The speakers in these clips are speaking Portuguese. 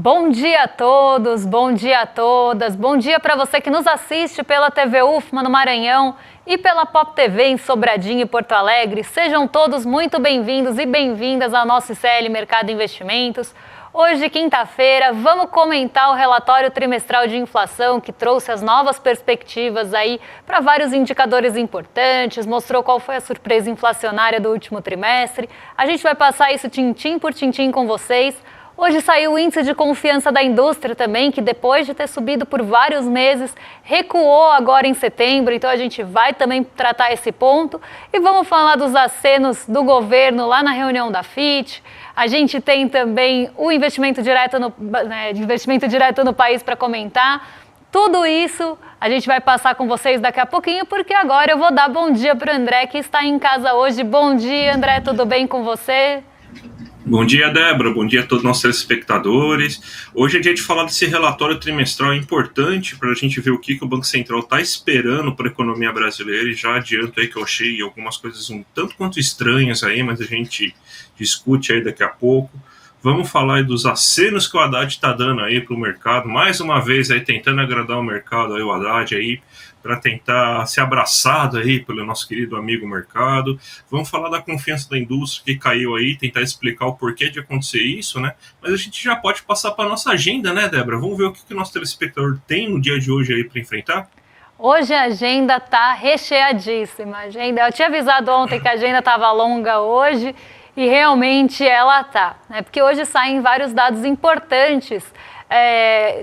Bom dia a todos, bom dia a todas, bom dia para você que nos assiste pela TV UFMA no Maranhão e pela Pop TV em Sobradinho e Porto Alegre. Sejam todos muito bem-vindos e bem-vindas ao nosso ICL Mercado Investimentos. Hoje, quinta-feira, vamos comentar o relatório trimestral de inflação que trouxe as novas perspectivas aí para vários indicadores importantes, mostrou qual foi a surpresa inflacionária do último trimestre. A gente vai passar isso tintim por tintim com vocês. Hoje saiu o índice de confiança da indústria também, que depois de ter subido por vários meses, recuou agora em setembro, então a gente vai também tratar esse ponto. E vamos falar dos acenos do governo lá na reunião da FIT. A gente tem também o investimento direto no país para comentar. Tudo isso a gente vai passar com vocês daqui a pouquinho, porque agora eu vou dar bom dia para o André, que está em casa hoje. Bom dia, André, tudo bem com você? Bom dia, Débora. Bom dia a todos os nossos telespectadores. Hoje é dia de falar desse relatório trimestral importante para a gente ver o que o Banco Central está esperando para a economia brasileira. E já adianto aí que eu achei algumas coisas um tanto quanto estranhas aí, mas a gente discute aí daqui a pouco. Vamos falar aí dos acenos que o Haddad está dando aí para o mercado. Mais uma vez aí tentando agradar o mercado, aí o Haddad aí, para tentar ser abraçado aí pelo nosso querido amigo mercado. Vamos falar da confiança da indústria que caiu aí, tentar explicar o porquê de acontecer isso, né? Mas a gente já pode passar para a nossa agenda, né, Débora? Vamos ver o que o nosso telespectador tem no dia de hoje aí para enfrentar? Hoje a agenda tá recheadíssima. Eu tinha avisado ontem que a agenda estava longa hoje e realmente ela tá, né? Porque hoje saem vários dados importantes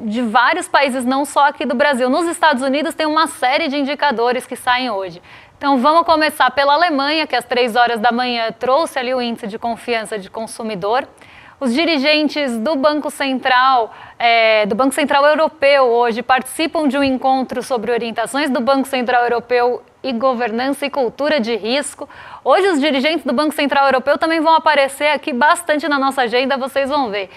de vários países, não só aqui do Brasil. Nos Estados Unidos tem uma série de indicadores que saem hoje. Então vamos começar pela Alemanha, que às 3 horas da manhã trouxe ali o índice de confiança de consumidor. Os dirigentes do Banco Central Europeu hoje participam de um encontro sobre orientações do Banco Central Europeu e governança e cultura de risco. Hoje os dirigentes do Banco Central Europeu também vão aparecer aqui bastante na nossa agenda, vocês vão ver.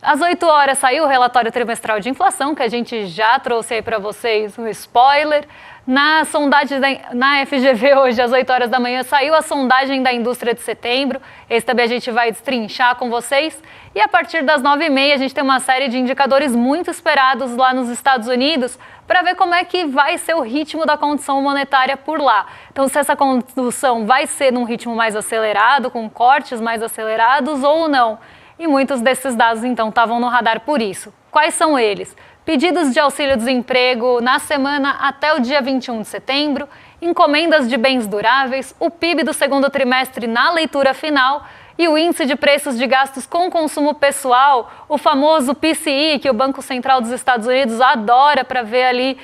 Às 8 horas saiu o relatório trimestral de inflação, que a gente já trouxe aí para vocês um spoiler. Na sondagem na FGV hoje, às 8 horas da manhã, saiu a sondagem da indústria de setembro. Esse também a gente vai destrinchar com vocês. E a partir das 9h30 a gente tem uma série de indicadores muito esperados lá nos Estados Unidos para ver como é que vai ser o ritmo da condução monetária por lá. Então, se essa condução vai ser num ritmo mais acelerado, com cortes mais acelerados ou não. E muitos desses dados, então, estavam no radar por isso. Quais são eles? Pedidos de auxílio-desemprego na semana até o dia 21 de setembro, encomendas de bens duráveis, o PIB do segundo trimestre na leitura final e o índice de preços de gastos com consumo pessoal, o famoso PCI, que o Banco Central dos Estados Unidos adora para ver ali,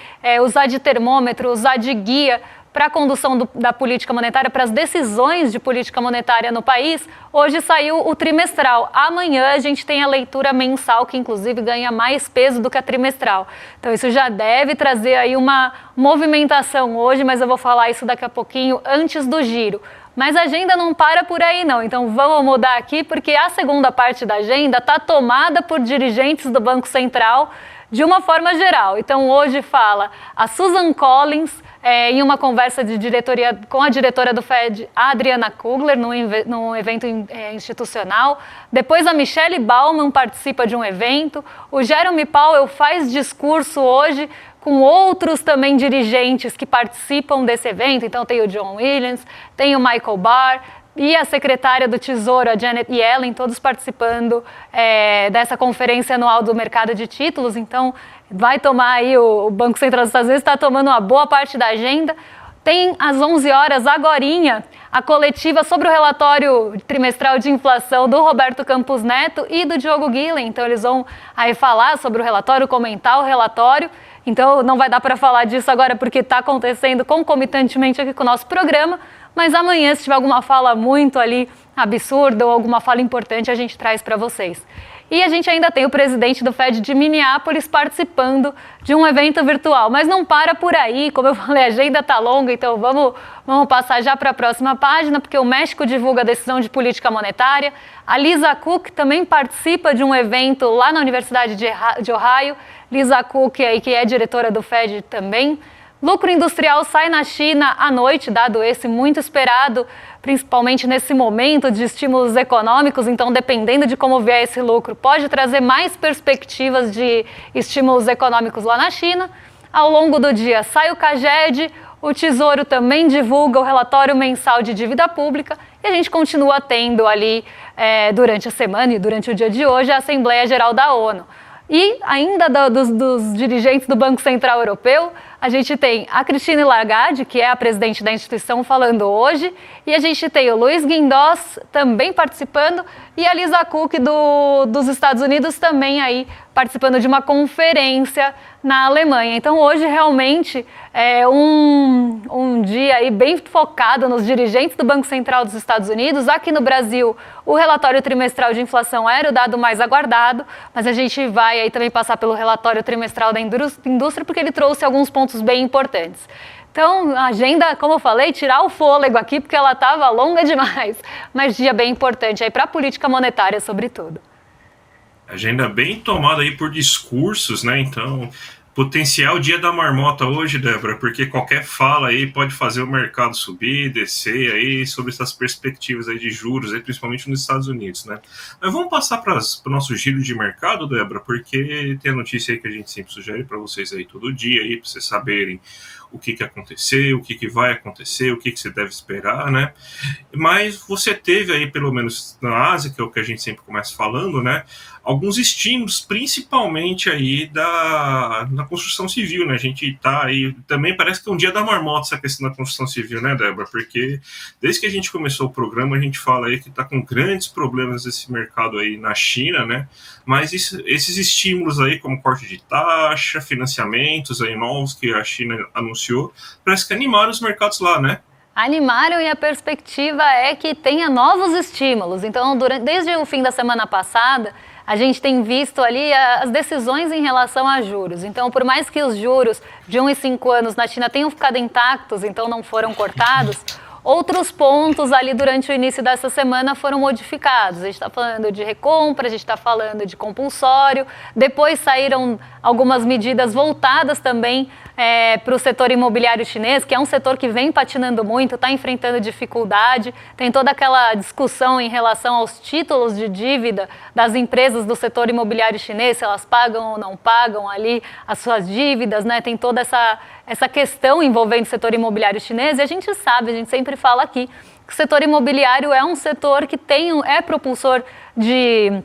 usar de termômetro, usar de guia para a condução da política monetária, para as decisões de política monetária no país. Hoje saiu o trimestral. Amanhã a gente tem a leitura mensal, que inclusive ganha mais peso do que a trimestral. Então isso já deve trazer aí uma movimentação hoje, mas eu vou falar isso daqui a pouquinho, antes do giro. Mas a agenda não para por aí não, então vamos mudar aqui, porque a segunda parte da agenda está tomada por dirigentes do Banco Central de uma forma geral. Então hoje fala a Susan Collins, em uma conversa de diretoria com a diretora do Fed, a Adriana Kugler, num evento institucional. Depois a Michelle Bauman participa de um evento. O Jerome Powell faz discurso hoje com outros também dirigentes que participam desse evento. Então tem o John Williams, tem o Michael Barr e a secretária do Tesouro, a Janet Yellen, todos participando dessa conferência anual do mercado de títulos. Então vai tomar aí, o Banco Central dos Estados Unidos está tomando uma boa parte da agenda. Tem às 11 horas, agorinha, a coletiva sobre o relatório trimestral de inflação do Roberto Campos Neto e do Diogo Guilhem. Então eles vão aí falar sobre o relatório, comentar o relatório. Então não vai dar para falar disso agora porque está acontecendo concomitantemente aqui com o nosso programa. Mas amanhã, se tiver alguma fala muito ali absurda ou alguma fala importante, a gente traz para vocês. E a gente ainda tem o presidente do Fed de Minneapolis participando de um evento virtual. Mas não para por aí, como eu falei, a agenda está longa, então vamos passar já para a próxima página, porque o México divulga a decisão de política monetária. A Lisa Cook também participa de um evento lá na Universidade de Ohio. Lisa Cook, aí, que é diretora do Fed também, Lucro industrial sai na China à noite, dado esse muito esperado, principalmente nesse momento de estímulos econômicos. Então, dependendo de como vier esse lucro, pode trazer mais perspectivas de estímulos econômicos lá na China. Ao longo do dia sai o CAGED, o Tesouro também divulga o relatório mensal de dívida pública e a gente continua tendo ali, durante a semana e durante o dia de hoje, a Assembleia Geral da ONU. E ainda dos dirigentes do Banco Central Europeu, a gente tem a Christine Lagarde, que é a presidente da instituição, falando hoje, e a gente tem o Luiz Guindos também participando, e a Lisa Cook dos Estados Unidos também aí participando de uma conferência na Alemanha. Então hoje realmente é um dia aí bem focado nos dirigentes do Banco Central dos Estados Unidos. Aqui no Brasil, o relatório trimestral de inflação era o dado mais aguardado, mas a gente vai aí também passar pelo relatório trimestral da indústria, porque ele trouxe alguns pontos bem importantes. Então, a agenda, como eu falei, tirar o fôlego aqui, porque ela estava longa demais, mas dia bem importante aí para a política monetária, sobretudo. Agenda bem tomada aí por discursos, né? Então, potencial dia da marmota hoje, Débora, porque qualquer fala aí pode fazer o mercado subir, descer aí sobre essas perspectivas aí de juros, aí, principalmente nos Estados Unidos, né? Mas vamos passar para o nosso giro de mercado, Débora, porque tem a notícia aí que a gente sempre sugere para vocês aí todo dia, aí para vocês saberem o que aconteceu, o que vai acontecer, o que você deve esperar, né? Mas você teve aí, pelo menos na Ásia, que é o que a gente sempre começa falando, né? Alguns estímulos, principalmente aí na construção civil, né? A gente tá aí, também parece que é um dia da marmota essa questão da construção civil, né, Débora? Porque desde que a gente começou o programa, a gente fala aí que tá com grandes problemas esse mercado aí na China, né? Mas esses estímulos aí, como corte de taxa, financiamentos aí novos que a China anunciou, parece que animaram os mercados lá, né? Animaram, e a perspectiva é que tenha novos estímulos. Então, desde o fim da semana passada, a gente tem visto ali as decisões em relação a juros. Então, por mais que os juros de 1 e 5 anos na China tenham ficado intactos, então não foram cortados, outros pontos ali durante o início dessa semana foram modificados. A gente está falando de recompra, a gente está falando de compulsório. Depois saíram algumas medidas voltadas também para o setor imobiliário chinês, que é um setor que vem patinando muito, está enfrentando dificuldade. Tem toda aquela discussão em relação aos títulos de dívida das empresas do setor imobiliário chinês, se elas pagam ou não pagam ali as suas dívidas, né? Tem toda essa questão envolvendo o setor imobiliário chinês, e a gente sabe, a gente sempre fala aqui, que o setor imobiliário é um setor que é propulsor de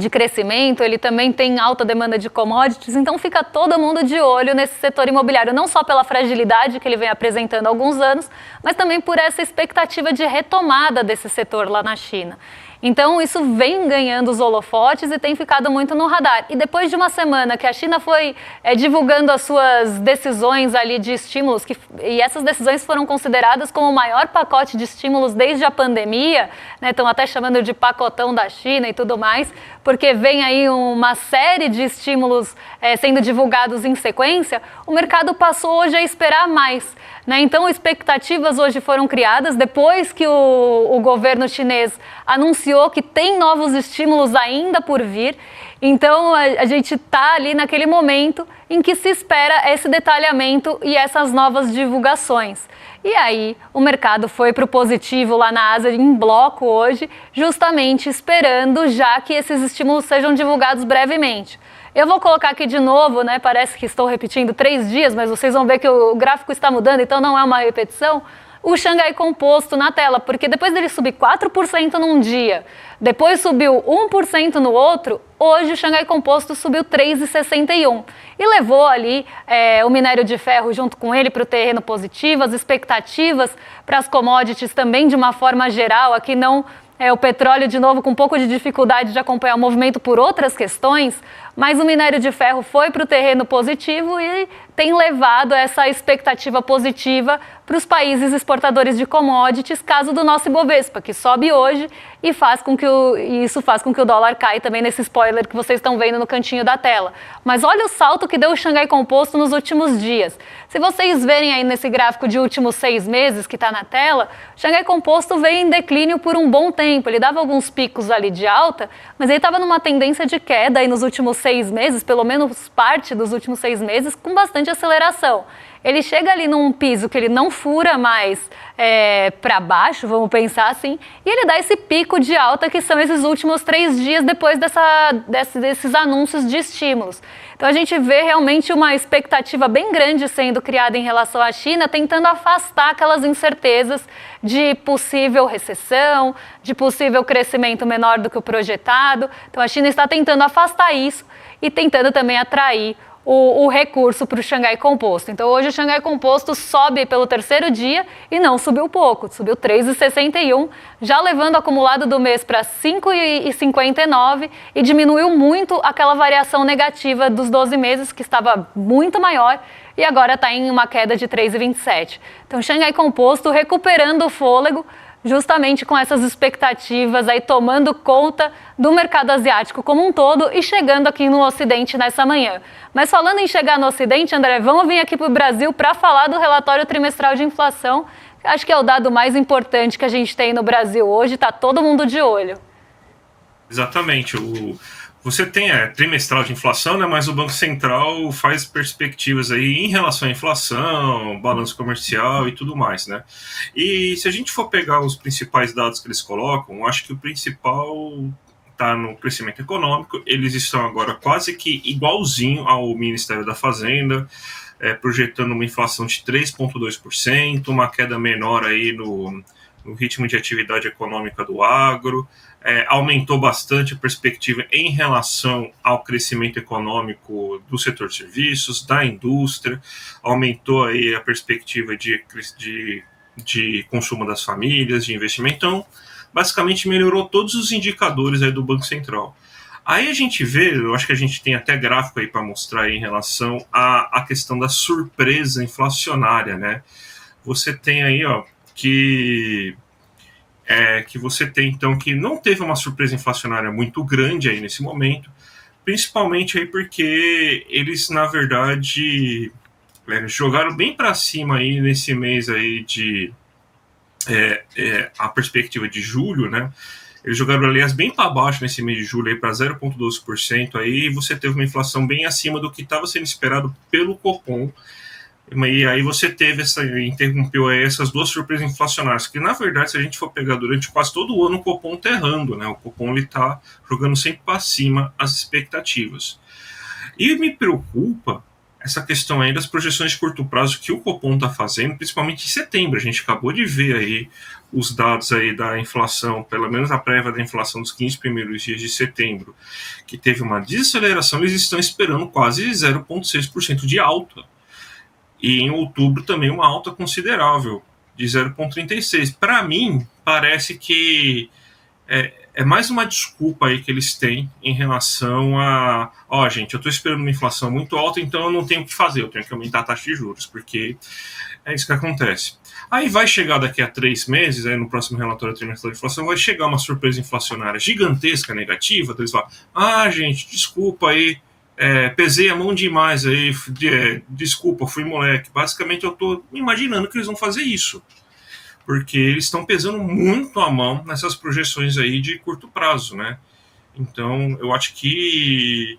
crescimento, ele também tem alta demanda de commodities, então fica todo mundo de olho nesse setor imobiliário, não só pela fragilidade que ele vem apresentando há alguns anos, mas também por essa expectativa de retomada desse setor lá na China. Então, isso vem ganhando os holofotes e tem ficado muito no radar. E depois de uma semana que a China foi divulgando as suas decisões ali de estímulos, e essas decisões foram consideradas como o maior pacote de estímulos desde a pandemia, né, estão até chamando de pacotão da China e tudo mais, porque vem aí uma série de estímulos sendo divulgados em sequência, o mercado passou hoje a esperar mais. Né? Então, expectativas hoje foram criadas depois que o governo chinês anunciou que tem novos estímulos ainda por vir. Então, a gente está ali naquele momento em que se espera esse detalhamento e essas novas divulgações. E aí, o mercado foi para o positivo lá na Ásia em bloco hoje, justamente esperando já que esses estímulos sejam divulgados brevemente. Eu vou colocar aqui de novo, né? Parece que estou repetindo 3 dias, mas vocês vão ver que o gráfico está mudando, então não é uma repetição. O Xangai Composto na tela, porque depois dele subir 4% num dia, depois subiu 1% no outro, hoje o Xangai Composto subiu 3,61% e levou ali o minério de ferro junto com ele para o terreno positivo, as expectativas para as commodities também de uma forma geral, aqui não... o petróleo, de novo, com um pouco de dificuldade de acompanhar o movimento por outras questões, mas o minério de ferro foi para o terreno positivo e tem levado essa expectativa positiva para os países exportadores de commodities, caso do nosso Ibovespa, que sobe hoje e isso faz com que o dólar caia também nesse spoiler que vocês estão vendo no cantinho da tela. Mas olha o salto que deu o Xangai Composto nos últimos dias. Se vocês verem aí nesse gráfico de últimos 6 meses que está na tela, o Xangai Composto veio em declínio por um bom tempo. Ele dava alguns picos ali de alta, mas ele estava numa tendência de queda aí nos últimos 6 meses, pelo menos parte dos últimos 6 meses, com bastante aceleração. ele chega ali num piso que ele não fura mais para baixo, vamos pensar assim, e ele dá esse pico de alta que são esses últimos 3 dias depois desses anúncios de estímulos. Então a gente vê realmente uma expectativa bem grande sendo criada em relação à China, tentando afastar aquelas incertezas de possível recessão, de possível crescimento menor do que o projetado. Então a China está tentando afastar isso e tentando também atrair o recurso para o Xangai Composto. Então hoje o Xangai Composto sobe pelo 3º dia e não subiu pouco, subiu 3,61, já levando o acumulado do mês para 5,59 e diminuiu muito aquela variação negativa dos 12 meses, que estava muito maior, e agora está em uma queda de 3,27. Então o Xangai Composto recuperando o fôlego, justamente com essas expectativas aí tomando conta do mercado asiático como um todo e chegando aqui no Ocidente nessa manhã. Mas falando em chegar no Ocidente, André, vamos vir aqui para o Brasil para falar do relatório trimestral de inflação. Acho que é o dado mais importante que a gente tem no Brasil hoje, está todo mundo de olho. Exatamente. Você tem trimestral de inflação, né, mas o Banco Central faz perspectivas aí em relação à inflação, balanço comercial e tudo mais, né? E se a gente for pegar os principais dados que eles colocam, acho que o principal está no crescimento econômico. Eles estão agora quase que igualzinho ao Ministério da Fazenda, projetando uma inflação de 3,2%, uma queda menor aí no ritmo de atividade econômica do agro. Aumentou bastante a perspectiva em relação ao crescimento econômico do setor de serviços, da indústria, aumentou aí a perspectiva de consumo das famílias, de investimento. Então, basicamente melhorou todos os indicadores aí do Banco Central. Aí a gente vê, eu acho que a gente tem até gráfico aí para mostrar aí em relação à questão da surpresa inflacionária, né? Você tem aí, ó, que você tem, então, que não teve uma surpresa inflacionária muito grande aí nesse momento, principalmente aí porque eles, na verdade, jogaram bem para cima aí nesse mês aí de a perspectiva de julho, né? Eles jogaram, aliás, bem para baixo nesse mês de julho aí para 0,12%, aí você teve uma inflação bem acima do que estava sendo esperado pelo Copom. E aí você interrompeu aí essas duas surpresas inflacionárias, que na verdade, se a gente for pegar durante quase todo o ano, o Copom está errando, né? O Copom está jogando sempre para cima as expectativas. E me preocupa essa questão aí das projeções de curto prazo que o Copom está fazendo, principalmente em setembro. A gente acabou de ver aí os dados aí da inflação, pelo menos a prévia da inflação dos 15 primeiros dias de setembro, que teve uma desaceleração. Eles estão esperando quase 0,6% de alta. E em outubro também uma alta considerável, de 0,36%. Para mim, parece que é mais uma desculpa aí que eles têm em relação a... gente, eu estou esperando uma inflação muito alta, então eu não tenho o que fazer, eu tenho que aumentar a taxa de juros, porque é isso que acontece. Aí vai chegar daqui a 3 meses, aí no próximo relatório trimestral de inflação, vai chegar uma surpresa inflacionária gigantesca, negativa, então eles falam, gente, desculpa aí, pesei a mão demais aí, desculpa, fui moleque. Basicamente eu estou imaginando que eles vão fazer isso, porque eles estão pesando muito a mão nessas projeções aí de curto prazo, né? Então eu acho que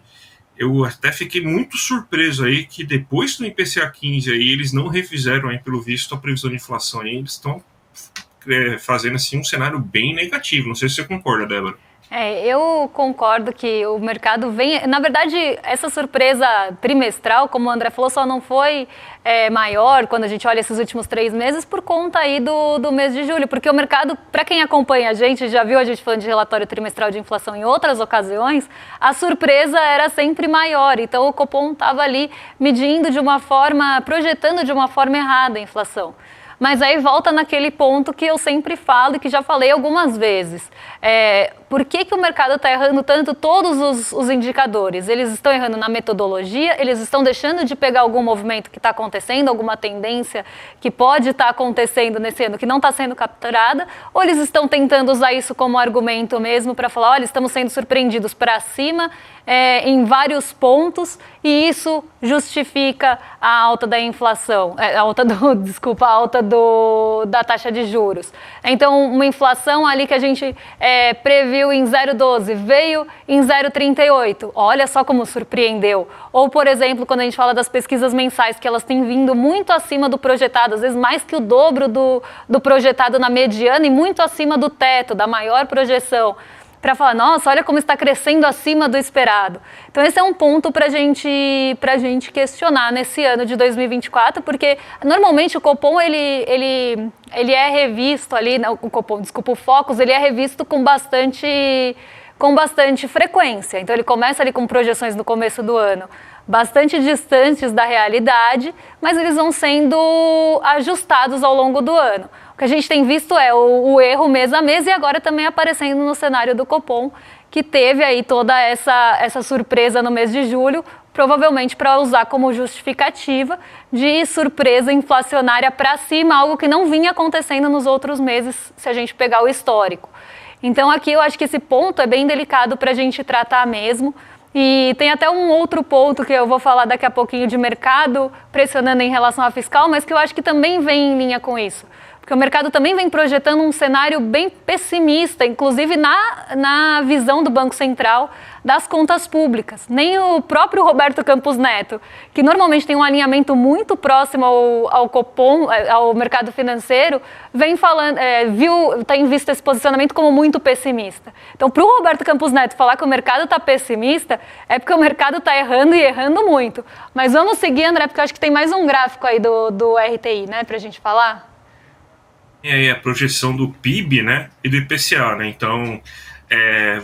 eu até fiquei muito surpreso aí que depois do IPCA 15 aí eles não refizeram aí, pelo visto, a previsão de inflação aí, eles estão fazendo assim um cenário bem negativo. Não sei se você concorda, Débora. Eu concordo que o mercado vem... Na verdade, essa surpresa trimestral, como o André falou, só não foi maior quando a gente olha esses últimos 3 meses por conta aí do mês de julho, porque o mercado, para quem acompanha a gente, já viu a gente falando de relatório trimestral de inflação em outras ocasiões, a surpresa era sempre maior, então o Copom estava ali medindo de uma forma, projetando de uma forma errada a inflação. Mas aí volta naquele ponto que eu sempre falo e que já falei algumas vezes. Por que o mercado está errando tanto todos os indicadores? Eles estão errando na metodologia, eles estão deixando de pegar algum movimento que está acontecendo, alguma tendência que pode estar acontecendo nesse ano que não está sendo capturada, ou eles estão tentando usar isso como argumento mesmo para falar, olha, estamos sendo surpreendidos para cima em vários pontos e isso justifica a alta da inflação, a alta da taxa de juros. Então, uma inflação ali que a gente previu em 0,12, veio em 0,38. Olha só como surpreendeu. Ou, por exemplo, quando a gente fala das pesquisas mensais, que elas têm vindo muito acima do projetado, às vezes mais que o dobro do projetado na mediana e muito acima do teto, da maior projeção, para falar, nossa, olha como está crescendo acima do esperado. Então esse é um ponto para a gente questionar nesse ano de 2024, porque normalmente o Copom ele é revisto ali, o Focus, ele é revisto com bastante frequência. Então ele começa ali com projeções no começo do ano bastante distantes da realidade, mas eles vão sendo ajustados ao longo do ano. O que a gente tem visto é o erro mês a mês e agora também aparecendo no cenário do Copom, que teve aí toda essa surpresa no mês de julho, provavelmente para usar como justificativa de surpresa inflacionária para cima, algo que não vinha acontecendo nos outros meses, se a gente pegar o histórico. Então aqui eu acho que esse ponto é bem delicado para a gente tratar mesmo. E tem até um outro ponto que eu vou falar daqui a pouquinho de mercado pressionando em relação à fiscal, mas que eu acho que também vem em linha com isso. Porque o mercado também vem projetando um cenário bem pessimista, inclusive na visão do Banco Central das contas públicas. Nem o próprio Roberto Campos Neto, que normalmente tem um alinhamento muito próximo ao Copom, ao mercado financeiro, vem falando, tem visto esse posicionamento como muito pessimista. Então, para o Roberto Campos Neto falar que o mercado está pessimista, é porque o mercado está errando e errando muito. Mas vamos seguir, André, porque eu acho que tem mais um gráfico aí do RTI, né, para a gente falar. E aí a projeção do PIB, né, e do IPCA, né, então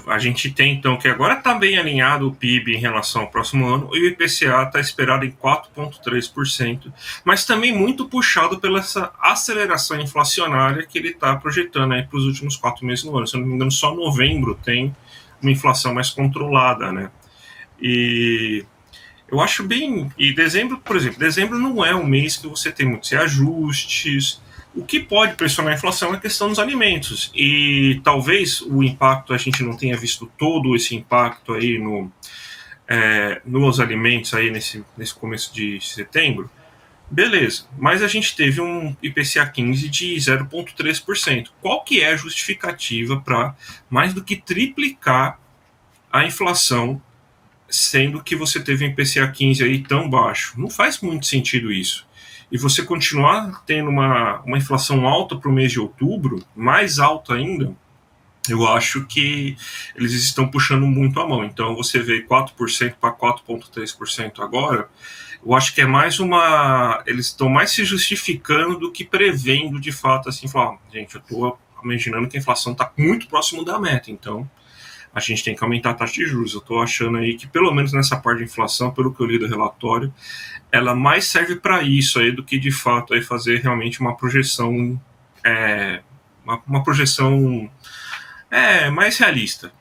a gente tem então que agora está bem alinhado o PIB em relação ao próximo ano e o IPCA está esperado em 4,3%, mas também muito puxado pela essa aceleração inflacionária que ele está projetando aí para os últimos 4 meses do ano. Se eu não me engano, só novembro tem uma inflação mais controlada, né, e eu acho bem... E dezembro, por exemplo, dezembro não é um mês que você tem muitos reajustes. O que pode pressionar a inflação é a questão dos alimentos. E talvez o impacto, a gente não tenha visto todo esse impacto aí nos alimentos aí nesse começo de setembro. Beleza, mas a gente teve um IPCA 15 de 0,3%. Qual que é a justificativa para mais do que triplicar a inflação, sendo que você teve um IPCA 15 aí tão baixo? Não faz muito sentido isso. E você continuar tendo uma inflação alta para o mês de outubro, mais alta ainda, eu acho que eles estão puxando muito a mão. Então você vê 4% para 4,3% agora, eu acho que é mais eles estão mais se justificando do que prevendo de fato, assim, falar, gente, eu estou imaginando que a inflação está muito próximo da meta, então a gente tem que aumentar a taxa de juros. Eu estou achando aí que, pelo menos nessa parte de inflação, pelo que eu li do relatório, ela mais serve para isso aí do que, de fato, aí fazer realmente uma projeção, uma projeção mais realista.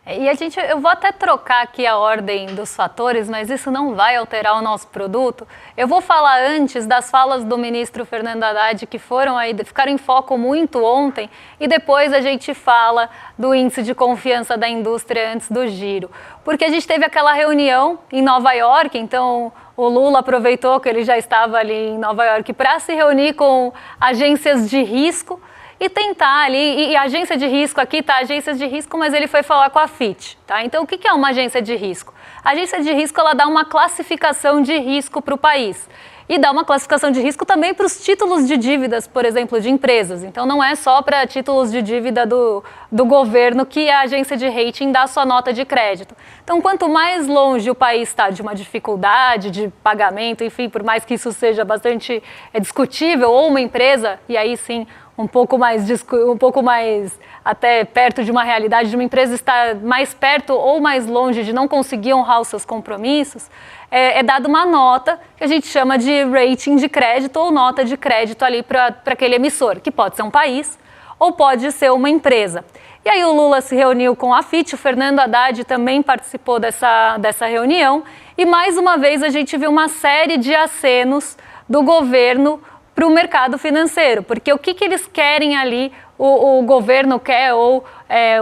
E eu vou até trocar aqui a ordem dos fatores, mas isso não vai alterar o nosso produto. Eu vou falar antes das falas do ministro Fernando Haddad, que ficaram em foco muito ontem, e depois a gente fala do índice de confiança da indústria antes do giro. Porque a gente teve aquela reunião em Nova York, então o Lula aproveitou que ele já estava ali em Nova York para se reunir com agências de risco, e tentar ali, e a agência de risco aqui tá agências de risco, mas ele foi falar com a Fitch, tá? Então o que é uma agência de risco? A agência de risco, ela dá uma classificação de risco para o país e dá uma classificação de risco também para os títulos de dívidas, por exemplo, de empresas. Então não é só para títulos de dívida do governo que a agência de rating dá sua nota de crédito. Então quanto mais longe o país está de uma dificuldade de pagamento, enfim, por mais que isso seja bastante discutível, ou uma empresa, e aí sim um pouco mais até perto de uma realidade de uma empresa estar mais perto ou mais longe de não conseguir honrar os seus compromissos, é dada uma nota que a gente chama de rating de crédito ou nota de crédito ali para aquele emissor, que pode ser um país ou pode ser uma empresa. E aí o Lula se reuniu com a Fitch, o Fernando Haddad também participou dessa reunião, e mais uma vez a gente viu uma série de acenos do governo para o mercado financeiro, porque o que eles querem ali, o governo quer, ou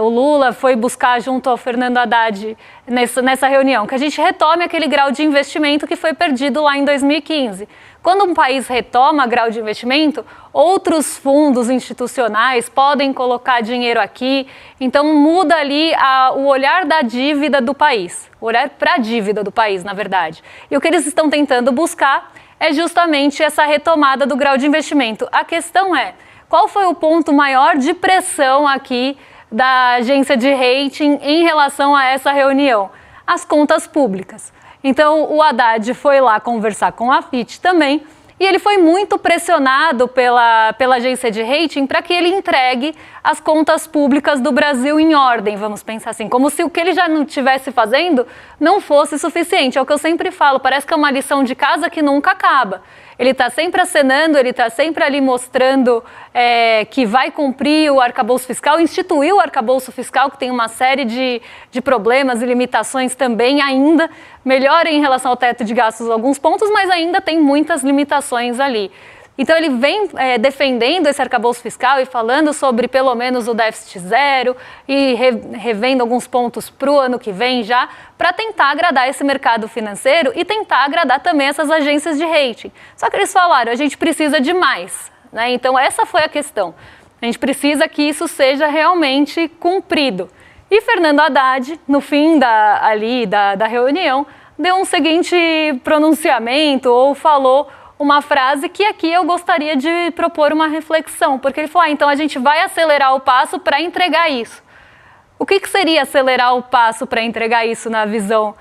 o Lula foi buscar junto ao Fernando Haddad nessa reunião, que a gente retome aquele grau de investimento que foi perdido lá em 2015. Quando um país retoma grau de investimento, outros fundos institucionais podem colocar dinheiro aqui, então muda ali o olhar da dívida do país, o olhar para a dívida do país, na verdade. E o que eles estão tentando buscar é justamente essa retomada do grau de investimento. A questão é, qual foi o ponto maior de pressão aqui da agência de rating em relação a essa reunião? As contas públicas. Então, o Haddad foi lá conversar com a Fitch também, e ele foi muito pressionado pela agência de rating para que ele entregue as contas públicas do Brasil em ordem, vamos pensar assim, como se o que ele já não estivesse fazendo não fosse suficiente. É o que eu sempre falo, parece que é uma lição de casa que nunca acaba. Ele está sempre acenando, ele está sempre ali mostrando que vai cumprir o arcabouço fiscal, instituiu o arcabouço fiscal, que tem uma série de problemas e limitações também ainda, melhora em relação ao teto de gastos alguns pontos, mas ainda tem muitas limitações ali. Então ele vem defendendo esse arcabouço fiscal e falando sobre pelo menos o déficit zero e revendo alguns pontos para o ano que vem já, para tentar agradar esse mercado financeiro e tentar agradar também essas agências de rating. Só que eles falaram, a gente precisa de mais, né? Então essa foi a questão. A gente precisa que isso seja realmente cumprido. E Fernando Haddad, no fim da reunião, deu um seguinte pronunciamento ou falou uma frase que aqui eu gostaria de propor uma reflexão, porque ele falou, então a gente vai acelerar o passo para entregar isso. O que seria acelerar o passo para entregar isso na visão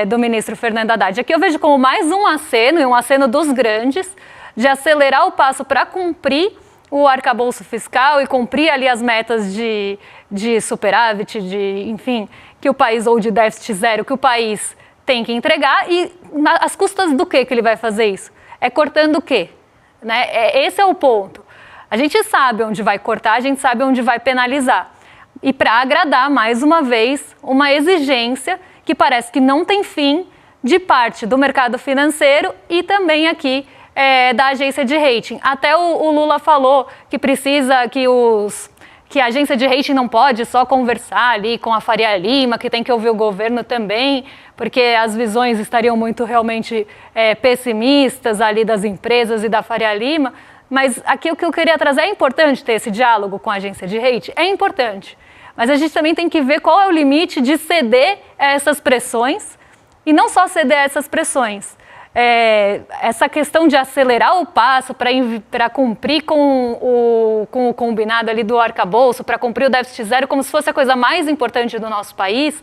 do ministro Fernando Haddad? Aqui eu vejo como mais um aceno, e um aceno dos grandes, de acelerar o passo para cumprir o arcabouço fiscal e cumprir ali as metas de superávit, enfim, que o país, ou de déficit zero, que o país tem que entregar, e às custas do que ele vai fazer isso? É cortando o quê? Né? Esse é o ponto. A gente sabe onde vai cortar, a gente sabe onde vai penalizar. E para agradar, mais uma vez, uma exigência que parece que não tem fim de parte do mercado financeiro e também aqui da agência de rating. Até o Lula falou que precisa que a agência de rating não pode só conversar ali com a Faria Lima, que tem que ouvir o governo também, porque as visões estariam muito realmente pessimistas ali das empresas e da Faria Lima. Mas aqui o que eu queria trazer, é importante ter esse diálogo com a agência de rating? É importante. Mas a gente também tem que ver qual é o limite de ceder a essas pressões, e não só ceder a essas pressões. Essa questão de acelerar o passo para cumprir com o combinado ali do arcabouço, para cumprir o déficit zero, como se fosse a coisa mais importante do nosso país,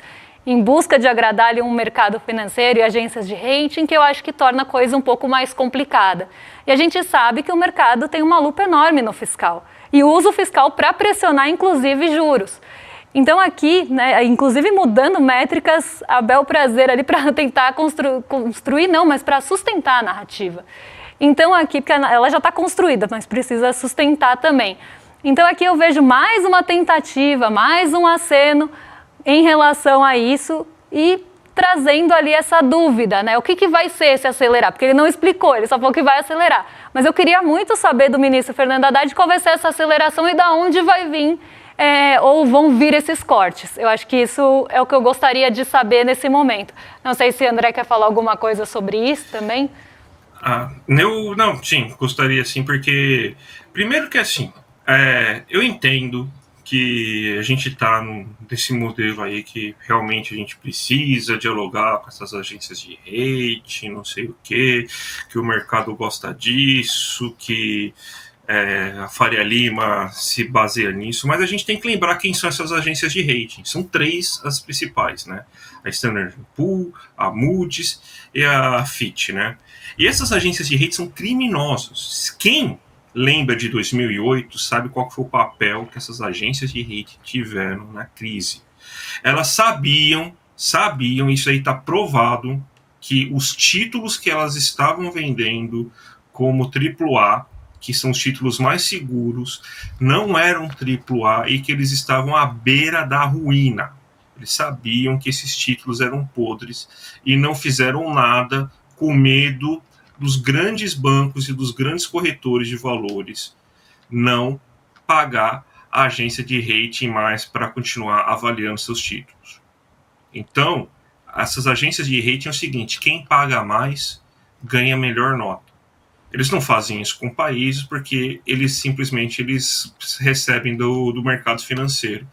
em busca de agradar ali um mercado financeiro e agências de rating, que eu acho que torna a coisa um pouco mais complicada. E a gente sabe que o mercado tem uma lupa enorme no fiscal, e usa o fiscal para pressionar, inclusive, juros. Então aqui, né, inclusive mudando métricas a bel prazer ali para tentar construir não, mas para sustentar a narrativa. Então aqui, porque ela já está construída, mas precisa sustentar também. Então aqui eu vejo mais uma tentativa, mais um aceno em relação a isso e trazendo ali essa dúvida, né? O que vai ser esse acelerar? Porque ele não explicou, ele só falou que vai acelerar. Mas eu queria muito saber do ministro Fernando Haddad qual vai ser essa aceleração e da onde vai vir ou vão vir esses cortes. Eu acho que isso é o que eu gostaria de saber nesse momento. Não sei se o André quer falar alguma coisa sobre isso também. Sim, gostaria sim, porque primeiro que assim, eu entendo que a gente está nesse modelo aí que realmente a gente precisa dialogar com essas agências de rating, não sei o que o mercado gosta disso, que a Faria Lima se baseia nisso, mas a gente tem que lembrar quem são essas agências de rating. São 3 as principais, né? A Standard & Poor's, a Moody's e a Fitch, né? E essas agências de rating são criminosos. Quem lembra de 2008 sabe qual foi o papel que essas agências de rating tiveram na crise. Elas sabiam, isso aí está provado, que os títulos que elas estavam vendendo como AAA, que são os títulos mais seguros, não eram AAA e que eles estavam à beira da ruína. Eles sabiam que esses títulos eram podres e não fizeram nada com medo dos grandes bancos e dos grandes corretores de valores não pagar a agência de rating mais para continuar avaliando seus títulos. Então, essas agências de rating é o seguinte: quem paga mais ganha melhor nota. Eles não fazem isso com países porque eles recebem do mercado financeiro.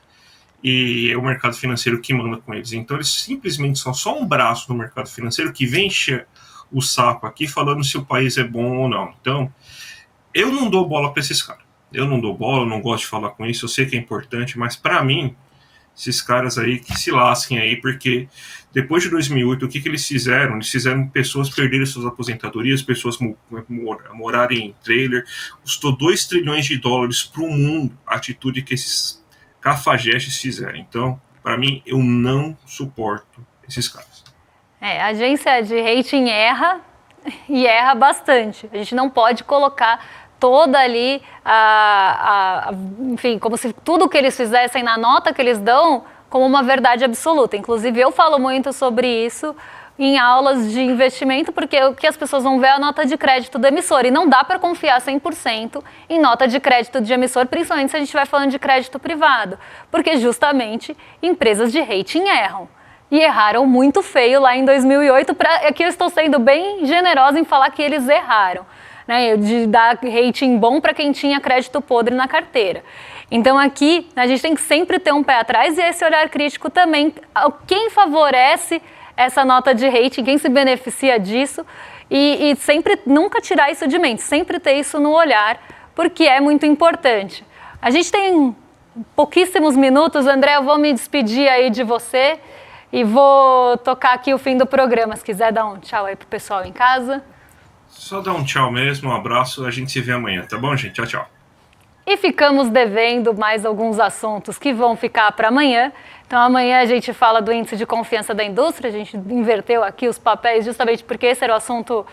E é o mercado financeiro que manda com eles. Então, eles simplesmente são só um braço do mercado financeiro que vem encher o saco aqui falando se o país é bom ou não. Então, eu não dou bola para esses caras. Eu não dou bola, eu não gosto de falar com isso, eu sei que é importante, mas para mim, esses caras aí que se lasquem aí, porque depois de 2008, o que eles fizeram? Eles fizeram pessoas perderem suas aposentadorias, pessoas morarem em trailer, custou 2 trilhões de dólares para o mundo a atitude que esses cafajestes fizeram. Então, para mim, eu não suporto esses caras. A agência de rating erra e erra bastante. A gente não pode colocar toda ali, enfim, como se tudo que eles fizessem na nota que eles dão como uma verdade absoluta. Inclusive, eu falo muito sobre isso em aulas de investimento, porque o que as pessoas vão ver é a nota de crédito do emissor, e não dá para confiar 100% em nota de crédito de emissor, principalmente se a gente estiver falando de crédito privado, porque justamente empresas de rating erram. E erraram muito feio lá em 2008, aqui eu estou sendo bem generosa em falar que eles erraram, né, de dar rating bom para quem tinha crédito podre na carteira. Então aqui a gente tem que sempre ter um pé atrás e esse olhar crítico também. Quem favorece essa nota de rating, quem se beneficia disso e sempre nunca tirar isso de mente, sempre ter isso no olhar, porque é muito importante. A gente tem pouquíssimos minutos, André, eu vou me despedir aí de você e vou tocar aqui o fim do programa. Se quiser dar um tchau aí pro pessoal em casa. Só dar um tchau mesmo, um abraço, a gente se vê amanhã, tá bom, gente? Tchau, tchau. E ficamos devendo mais alguns assuntos que vão ficar para amanhã. Então amanhã a gente fala do índice de confiança da indústria, a gente inverteu aqui os papéis justamente porque esse era o assunto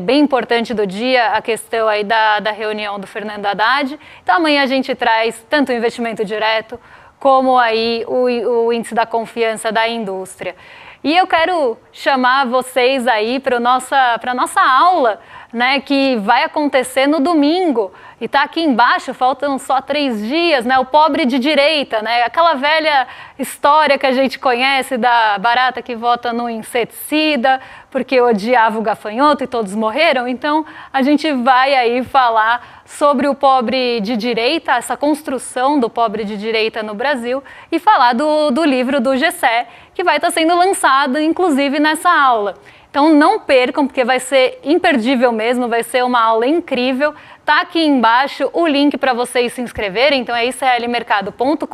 bem importante do dia, a questão aí da reunião do Fernando Haddad. Então amanhã a gente traz tanto o investimento direto como aí o índice da confiança da indústria. E eu quero chamar vocês aí para a nossa aula, né, que vai acontecer no domingo. E está aqui embaixo, faltam só 3 dias, né? O pobre de direita, né? Aquela velha história que a gente conhece da barata que vota no inseticida porque odiava o gafanhoto e todos morreram. Então, a gente vai aí falar sobre o pobre de direita, essa construção do pobre de direita no Brasil, e falar do livro do Gessé, que vai estar sendo lançado, inclusive, nessa aula. Então não percam, porque vai ser imperdível mesmo, vai ser uma aula incrível. Tá aqui embaixo o link para vocês se inscreverem, então é iclmercado.com.br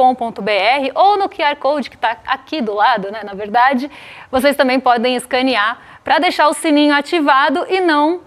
ou no QR Code que está aqui do lado, né? Na verdade, vocês também podem escanear para deixar o sininho ativado e não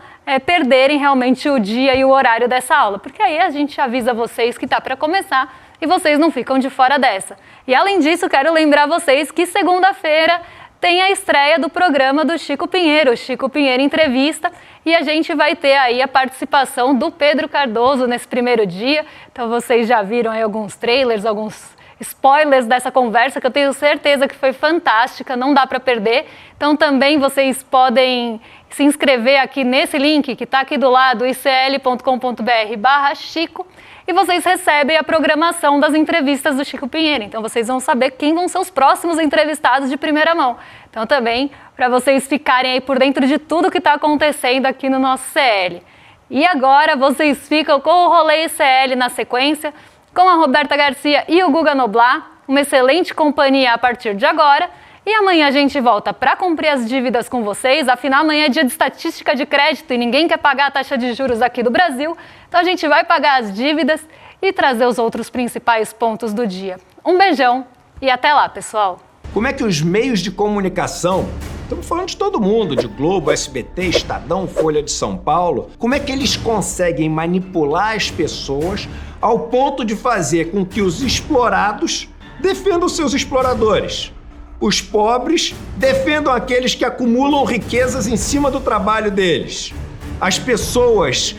perderem realmente o dia e o horário dessa aula, porque aí a gente avisa vocês que está para começar e vocês não ficam de fora dessa. E além disso, quero lembrar vocês que segunda-feira tem a estreia do programa do Chico Pinheiro, o Chico Pinheiro Entrevista, e a gente vai ter aí a participação do Pedro Cardoso nesse primeiro dia. Então vocês já viram aí alguns trailers, alguns spoilers dessa conversa, que eu tenho certeza que foi fantástica, não dá para perder. Então também vocês podem se inscrever aqui nesse link que está aqui do lado, icl.com.br/Chico, e vocês recebem a programação das entrevistas do Chico Pinheiro. Então vocês vão saber quem vão ser os próximos entrevistados de primeira mão. Então também para vocês ficarem aí por dentro de tudo que está acontecendo aqui no nosso CL. E agora vocês ficam com o Rolê CL na sequência, com a Roberta Garcia e o Guga Noblar, uma excelente companhia a partir de agora. E amanhã a gente volta para cumprir as dívidas com vocês, afinal amanhã é dia de estatística de crédito e ninguém quer pagar a taxa de juros aqui do Brasil, então a gente vai pagar as dívidas e trazer os outros principais pontos do dia. Um beijão e até lá, pessoal! Como é que os meios de comunicação, estamos falando de todo mundo, de Globo, SBT, Estadão, Folha de São Paulo, como é que eles conseguem manipular as pessoas ao ponto de fazer com que os explorados defendam seus exploradores? Os pobres defendam aqueles que acumulam riquezas em cima do trabalho deles. As pessoas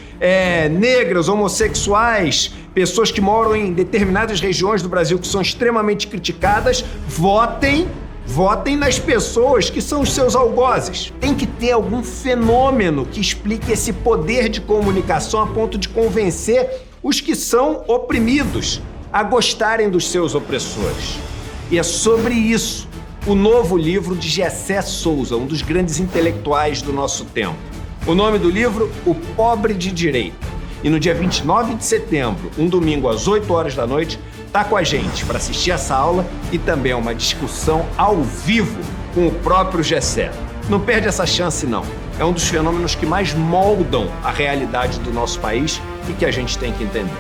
negras, homossexuais, pessoas que moram em determinadas regiões do Brasil que são extremamente criticadas, votem Votem nas pessoas que são os seus algozes. Tem que ter algum fenômeno que explique esse poder de comunicação a ponto de convencer os que são oprimidos a gostarem dos seus opressores. E é sobre isso o novo livro de Gessé Souza, um dos grandes intelectuais do nosso tempo. O nome do livro, O Pobre de Direita. E no dia 29 de setembro, um domingo às 8 horas da noite, tá com a gente para assistir essa aula e também uma discussão ao vivo com o próprio Gessé. Não perde essa chance, não. É um dos fenômenos que mais moldam a realidade do nosso país e que a gente tem que entender.